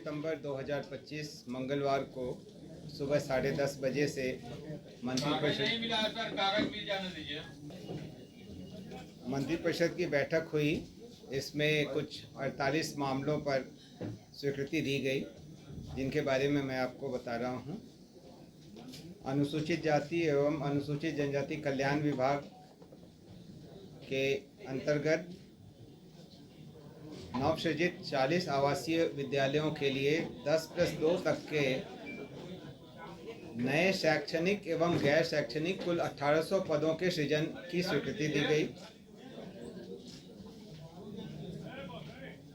सितंबर 2025 मंगलवार को सुबह 10:30 बजे से मंत्रिपरिषद की बैठक हुई। इसमें कुछ 48 मामलों पर स्वीकृति दी गई, जिनके बारे में मैं आपको बता रहा हूँ। अनुसूचित जाति एवं अनुसूचित जनजाति कल्याण विभाग के अंतर्गत नवसृजित 40 आवासीय विद्यालयों के लिए 10+2 तक के नए शैक्षणिक एवं गैर शैक्षणिक कुल 1800 पदों के सृजन की स्वीकृति दी गई।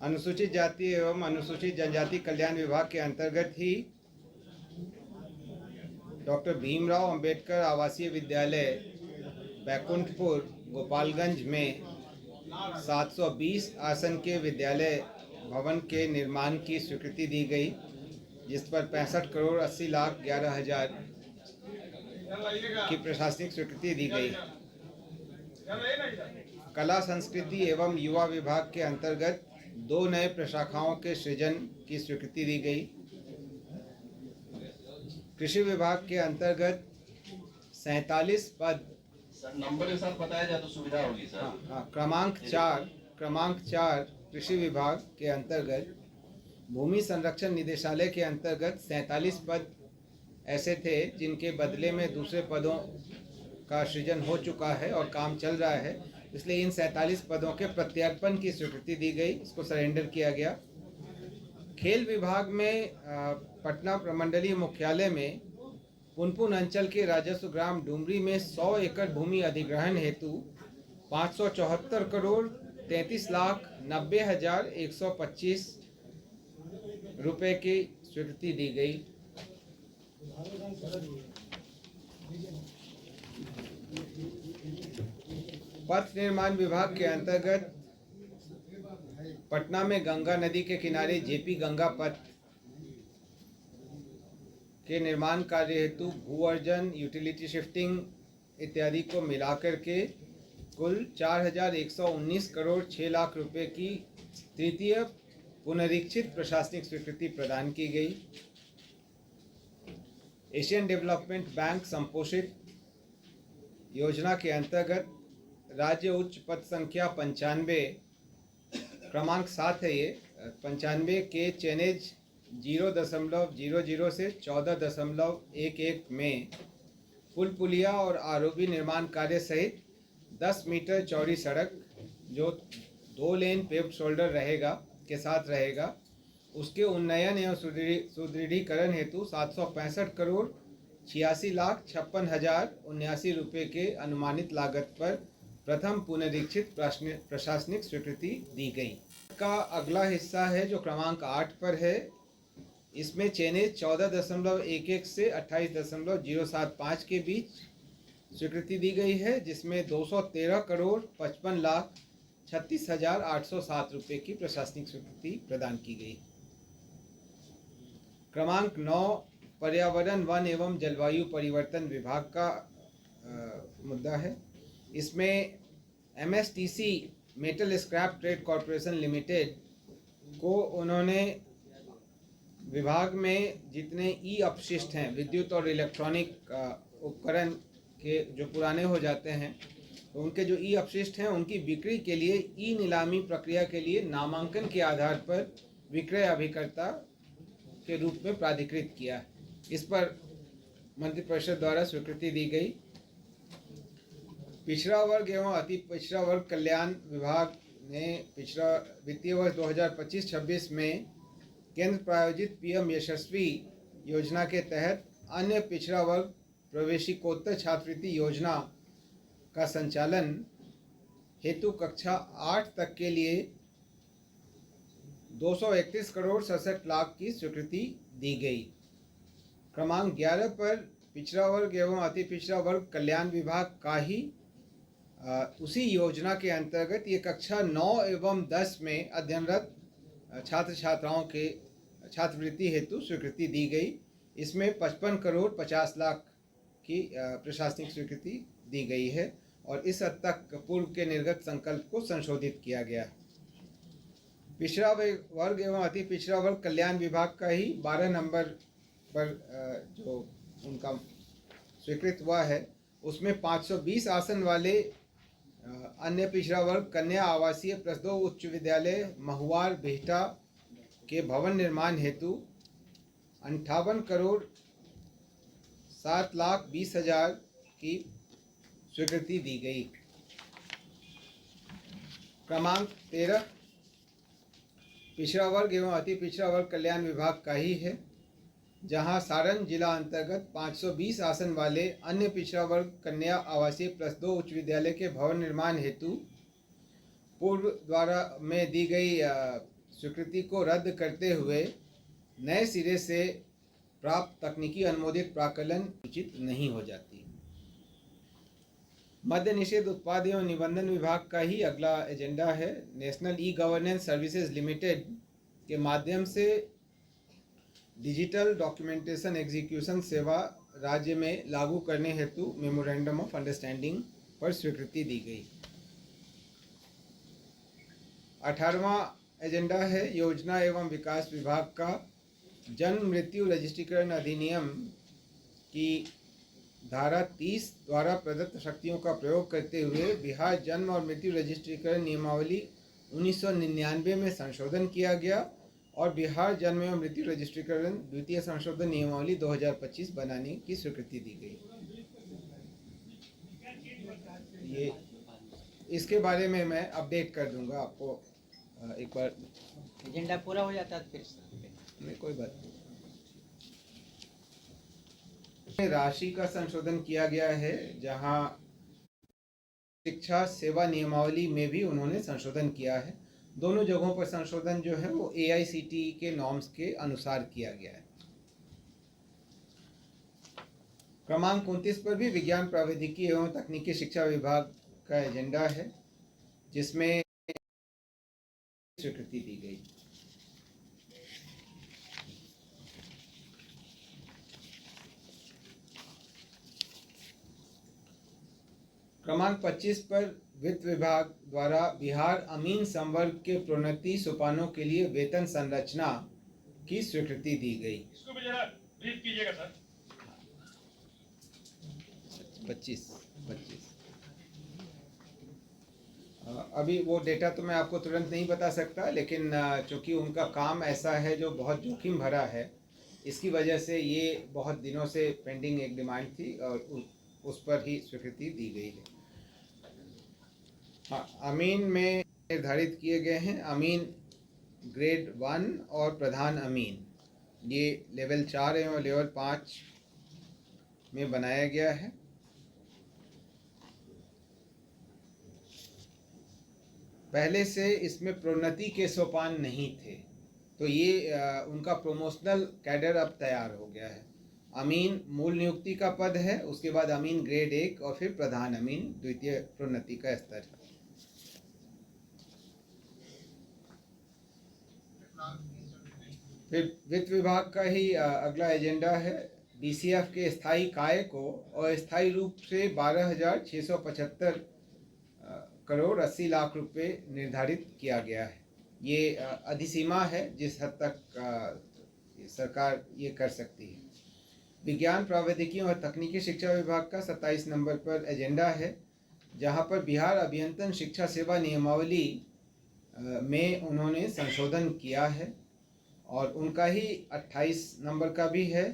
अनुसूचित जाति एवं अनुसूचित जनजाति कल्याण विभाग के अंतर्गत ही डॉक्टर भीमराव अंबेडकर आवासीय विद्यालय बैकुंठपुर गोपालगंज में 720 आसन के विद्यालय भवन के निर्माण की स्वीकृति दी गई, जिस पर 65,80,11,000 की प्रशासनिक स्वीकृति दी गई। कला संस्कृति एवं युवा विभाग के अंतर्गत 2 नए प्रशाखाओं के सृजन की स्वीकृति दी गई। कृषि विभाग के अंतर्गत 47 पद नंबर के साथ बताया जाए तो सुविधा होगी सर। हाँ, क्रमांक 4 कृषि विभाग के अंतर्गत भूमि संरक्षण निदेशालय के अंतर्गत 47 पद ऐसे थे जिनके बदले में दूसरे पदों का सृजन हो चुका है और काम चल रहा है, इसलिए इन 47 पदों के प्रत्यर्पण की स्वीकृति दी गई, इसको सरेंडर किया गया। खेल विभाग में पटना प्रमंडलीय मुख्यालय में पुनपुन अंचल के राजस्व ग्राम डुमरी में 100 एकड़ भूमि अधिग्रहण हेतु 574 करोड़ 33,90,125 रुपए की स्वीकृति दी गई। पथ निर्माण विभाग के अंतर्गत पटना में गंगा नदी के किनारे जेपी गंगा पथ के निर्माण कार्य हेतु भू अर्जन, यूटिलिटी शिफ्टिंग इत्यादि को मिलाकर के कुल 4,119 करोड़ 6 लाख रुपए की तृतीय पुनरीक्षित प्रशासनिक स्वीकृति प्रदान की गई। एशियन डेवलपमेंट बैंक संपोषित योजना के अंतर्गत राज्य उच्च पथ संख्या 95 क्रमांक 7 है। ये 95 के चेनेज 0.00 से 14.11 में पुल पुलिया और आरओबी निर्माण कार्य सहित 10 मीटर चौड़ी सड़क जो 2 लेन पेव्ड शोल्डर के साथ रहेगा, उसके उन्नयन एवं सुदृढ़ीकरण हेतु 765 करोड़ 86,56,079 रुपये के अनुमानित लागत पर प्रथम पुनरीक्षित प्रशासनिक स्वीकृति दी गई। का अगला हिस्सा है जो क्रमांक 8 पर है। इसमें चेनेज 14.11 से 28.075 के बीच स्वीकृति दी गई है, जिसमें 213 करोड़ 55,36,807 रुपये की प्रशासनिक स्वीकृति प्रदान की गई। क्रमांक 9 पर्यावरण, वन एवं जलवायु परिवर्तन विभाग का मुद्दा है। इसमें MSTC metal scrap trade corporation limited को उन्होंने विभाग में जितने ई अपशिष्ट हैं, विद्युत और इलेक्ट्रॉनिक उपकरण के जो पुराने हो जाते हैं, तो उनके जो ई अपशिष्ट हैं उनकी बिक्री के लिए ई नीलामी प्रक्रिया के लिए नामांकन के आधार पर विक्रय अभिकर्ता के रूप में प्राधिकृत किया। इस पर मंत्रिपरिषद द्वारा स्वीकृति दी गई। पिछड़ा वर्ग एवं अति पिछड़ा वर्ग कल्याण विभाग ने पिछड़ा वित्तीय वर्ष 2025-26 में केंद्र प्रायोजित PM यशस्वी योजना के तहत अन्य पिछड़ा वर्ग प्रवेशिकोत्तर छात्रवृत्ति योजना का संचालन हेतु कक्षा 8 तक के लिए 231 करोड़ 67 लाख की स्वीकृति दी गई। क्रमांक 11 पर पिछड़ा वर्ग एवं अति पिछड़ा वर्ग कल्याण विभाग का ही उसी योजना के अंतर्गत ये कक्षा 9 एवं 10 में अध्ययनरत छात्र छात्राओं के छात्रवृत्ति हेतु स्वीकृति दी गई। इसमें 55 करोड़ 50 लाख की प्रशासनिक स्वीकृति दी गई है और इस हद तक पूर्व के निर्गत संकल्प को संशोधित किया गया। पिछड़ा वर्ग एवं अति पिछड़ा वर्ग कल्याण विभाग का ही 12 नंबर पर जो उनका स्वीकृत हुआ है उसमें 520 आसन वाले अन्य पिछड़ा वर्ग कन्या आवासीय प्लस 2 उच्च विद्यालय महुआर बिहटा के भवन निर्माण हेतु 58 करोड़ 7,20,000 की स्वीकृति दी गई। क्रमांक 13 पिछड़ा वर्ग एवं अति पिछड़ा वर्ग कल्याण विभाग का ही है, जहां सारण जिला अंतर्गत 520 आसन वाले अन्य पिछड़ा वर्ग कन्या आवासीय प्लस 2 उच्च विद्यालय के भवन निर्माण हेतु पूर्व द्वारा में दी गई स्वीकृति को रद्द करते हुए नए सिरे से प्राप्त तकनीकी अनुमोदित प्राकलन उचित नहीं हो जाती। मद्य निषेध उत्पाद एवं निबंधन विभाग का ही अगला एजेंडा है। National e governance services limited के माध्यम से डिजिटल डॉक्यूमेंटेशन एग्जीक्यूशन सेवा राज्य में लागू करने हेतु मेमोरेंडम ऑफ अंडरस्टैंडिंग पर स्वीकृति दी गई। 18वां एजेंडा है योजना एवं विकास विभाग का जन्म मृत्यु रजिस्ट्रीकरण अधिनियम की धारा 30 द्वारा प्रदत्त शक्तियों का प्रयोग करते हुए बिहार जन्म और मृत्यु रजिस्ट्रीकरण नियमावली 1999 में संशोधन किया गया और बिहार जन्म एवं मृत्यु रजिस्ट्रीकरण द्वितीय संशोधन नियमावली 2025 बनाने की स्वीकृति दी गई। ये इसके बारे में मैं अपडेट कर दूंगा आपको एक बार। एजेंडा पूरा हो जाता है फिर नहीं, कोई बात नहीं। राशि का संशोधन किया गया है, जहां शिक्षा सेवा नियमावली में भी उन्होंने संशोधन किया है। दोनों जगहों पर संशोधन जो है वो AICTE के नॉर्म्स के अनुसार किया गया है। क्रमांक 29 पर भी विज्ञान प्रौद्योगिकी एवं तकनीकी शिक्षा विभाग का एजेंडा है, जिसमें स्वीकृति दी गई। क्रमांक 25 पर वित्त विभाग द्वारा बिहार अमीन संवर्ग के प्रोन्नति सोपानों के लिए वेतन संरचना की स्वीकृति दी गई। इसको भी जरा ब्रीफ कीजिएगा सर। 25 अभी वो डेटा तो मैं आपको तुरंत नहीं बता सकता, लेकिन चूंकि उनका काम ऐसा है जो बहुत जोखिम भरा है, इसकी वजह से ये बहुत दिनों से पेंडिंग एक डिमांड थी और उस पर ही स्वीकृति दी गई है। हाँ, अमीन में निर्धारित किए गए हैं अमीन ग्रेड 1 और प्रधान अमीन, ये लेवल 4 एवं लेवल 5 में बनाया गया है। पहले से इसमें प्रोन्नति के सोपान नहीं थे, तो ये उनका प्रोमोशनल कैडर अब तैयार हो गया है। अमीन मूल नियुक्ति का पद है, उसके बाद अमीन ग्रेड 1 और फिर प्रधान अमीन द्वितीय प्रोन्नति का स्तर है। फिर वित्त विभाग का ही अगला एजेंडा है। BCF के स्थायी काय को अस्थायी रूप से 12,675 करोड़ 80 लाख रुपए निर्धारित किया गया है। ये अधिसीमा है जिस हद तक सरकार ये कर सकती है। विज्ञान प्रौद्योगिकी और तकनीकी शिक्षा विभाग का 27 नंबर पर एजेंडा है, जहां पर बिहार अभियंत्रण शिक्षा सेवा नियमावली में उन्होंने संशोधन किया है और उनका ही 28 नंबर का भी है,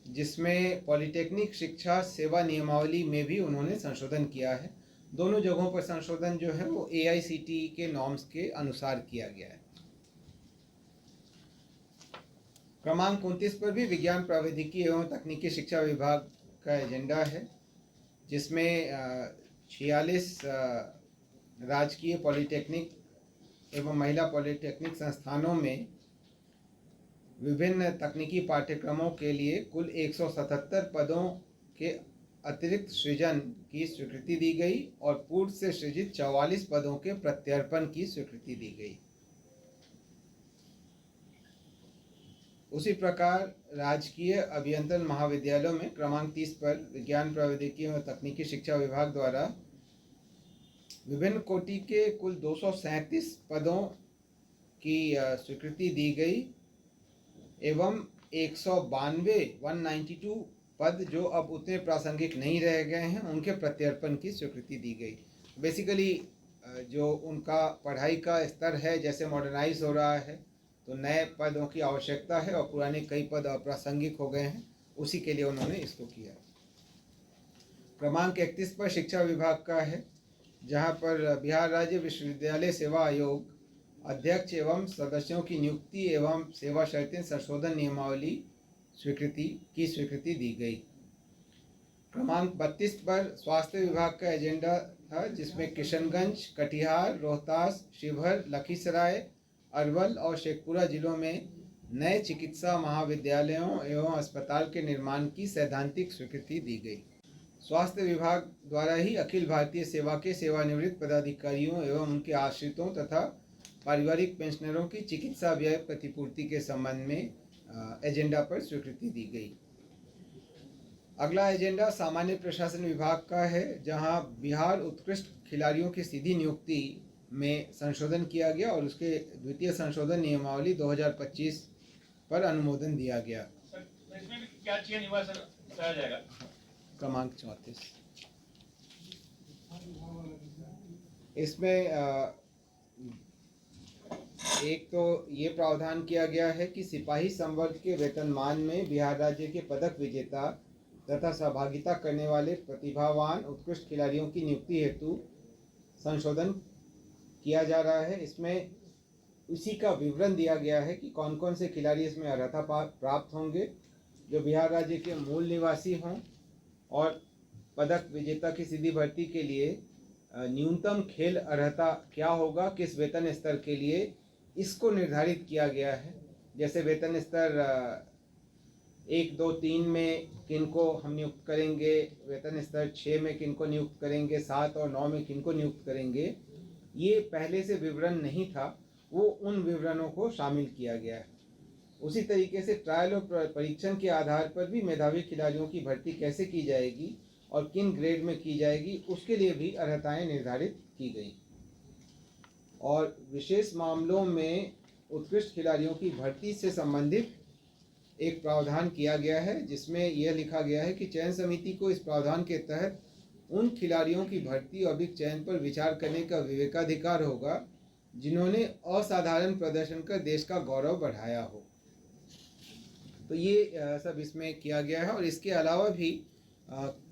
जिसमें पॉलिटेक्निक शिक्षा सेवा नियमावली में भी उन्होंने संशोधन किया है। दोनों जगहों पर संशोधन जो है वो AICTE के नॉर्म्स के अनुसार किया गया है। क्रमांक 29 पर भी विज्ञान प्रौद्योगिकी एवं तकनीकी शिक्षा विभाग का एजेंडा है, जिसमें 46 राजकीय पॉलिटेक्निक एवं महिला पॉलिटेक्निक संस्थानों में विभिन्न तकनीकी पाठ्यक्रमों के लिए कुल 177 पदों के अतिरिक्त सृजन की स्वीकृति दी गई और पूर्व से सृजित 44 पदों के प्रत्यर्पण की स्वीकृति दी गई। उसी प्रकार राजकीय अभियंत्रण महाविद्यालयों में क्रमांक 30 पर विज्ञान प्रौद्योगिकी और तकनीकी शिक्षा विभाग द्वारा विभिन्न कोटि के कुल 237 पदों की स्वीकृति दी गई एवं 192 पद जो अब उतने प्रासंगिक नहीं रह गए हैं उनके प्रत्यर्पण की स्वीकृति दी गई। बेसिकली जो उनका पढ़ाई का स्तर है जैसे मॉडर्नाइज हो रहा है तो नए पदों की आवश्यकता है और पुराने कई पद अप्रासंगिक हो गए हैं, उसी के लिए उन्होंने इसको किया। क्रमांक 31 पर शिक्षा विभाग का है, जहां पर बिहार राज्य विश्वविद्यालय सेवा आयोग अध्यक्ष एवं सदस्यों की नियुक्ति एवं सेवा शर्तें संशोधन नियमावली स्वीकृति दी गई। क्रमांक 32 पर स्वास्थ्य विभाग का एजेंडा था, जिसमें किशनगंज, कटिहार, रोहतास, शिवहर, लखीसराय, अरवल और शेखपुरा जिलों में नए चिकित्सा महाविद्यालयों एवं अस्पताल के निर्माण की सैद्धांतिक स्वीकृति दी गई। स्वास्थ्य विभाग द्वारा ही अखिल भारतीय सेवा के सेवानिवृत्त पदाधिकारियों एवं उनके आश्रितों तथा पारिवारिक पेंशनरों की चिकित्सा व्यय प्रतिपूर्ति के संबंध में एजेंडा पर स्वीकृति दी गई। अगला एजेंडा सामान्य प्रशासन विभाग का है, जहां बिहार उत्कृष्ट खिलाड़ियों की सीधी नियुक्ति में संशोधन किया गया और उसके द्वितीय संशोधन नियमावली 2025 पर अनुमोदन दिया गया। सर इसमें भी क्या चेंज हुआ सर, बताया जाएगा। क्रमांक 34 इसमें एक तो ये प्रावधान किया गया है कि सिपाही संवर्ग के वेतनमान में बिहार राज्य के पदक विजेता तथा सहभागिता करने वाले प्रतिभावान उत्कृष्ट खिलाड़ियों की नियुक्ति हेतु संशोधन किया जा रहा है। इसमें उसी का विवरण दिया गया है कि कौन कौन से खिलाड़ी इसमें अर्हता प्राप्त होंगे, जो बिहार राज्य के मूल निवासी हों और पदक विजेता की सीधी भर्ती के लिए न्यूनतम खेल अर्हता क्या होगा, किस वेतन स्तर के लिए, इसको निर्धारित किया गया है। जैसे वेतन स्तर 1, 2, 3 में किनको हम नियुक्त करेंगे, वेतन स्तर 6 में किनको नियुक्त करेंगे, 7 और 9 में किनको नियुक्त करेंगे, ये पहले से विवरण नहीं था, वो उन विवरणों को शामिल किया गया है। उसी तरीके से ट्रायल और परीक्षण के आधार पर भी मेधावी खिलाड़ियों की भर्ती कैसे की जाएगी और किन ग्रेड में की जाएगी, उसके लिए भी अर्हताएं निर्धारित की गई। और विशेष मामलों में उत्कृष्ट खिलाड़ियों की भर्ती से संबंधित एक प्रावधान किया गया है, जिसमें यह लिखा गया है कि चयन समिति को इस प्रावधान के तहत उन खिलाड़ियों की भर्ती और चयन पर विचार करने का विवेकाधिकार होगा जिन्होंने असाधारण प्रदर्शन कर देश का गौरव बढ़ाया हो। तो ये सब इसमें किया गया है। और इसके अलावा भी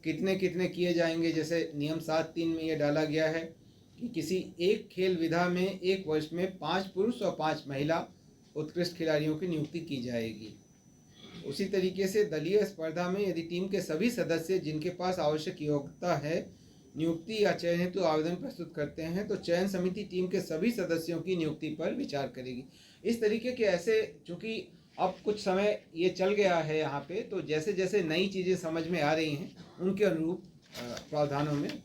कितने कितने किए जाएंगे, जैसे नियम 7(3) में ये डाला गया है कि किसी एक खेल विधा में एक वर्ष में 5 पुरुष और 5 महिला उत्कृष्ट खिलाड़ियों की नियुक्ति की जाएगी। उसी तरीके से दलीय स्पर्धा में यदि टीम के सभी सदस्य जिनके पास आवश्यक योग्यता है नियुक्ति या चयन हेतु आवेदन प्रस्तुत करते हैं तो चयन समिति टीम के सभी सदस्यों की नियुक्ति पर विचार करेगी। इस तरीके के ऐसे, चूँकि अब कुछ समय ये चल गया है यहाँ पे, तो जैसे जैसे नई चीज़ें समझ में आ रही हैं उनके अनुरूप प्रावधानों में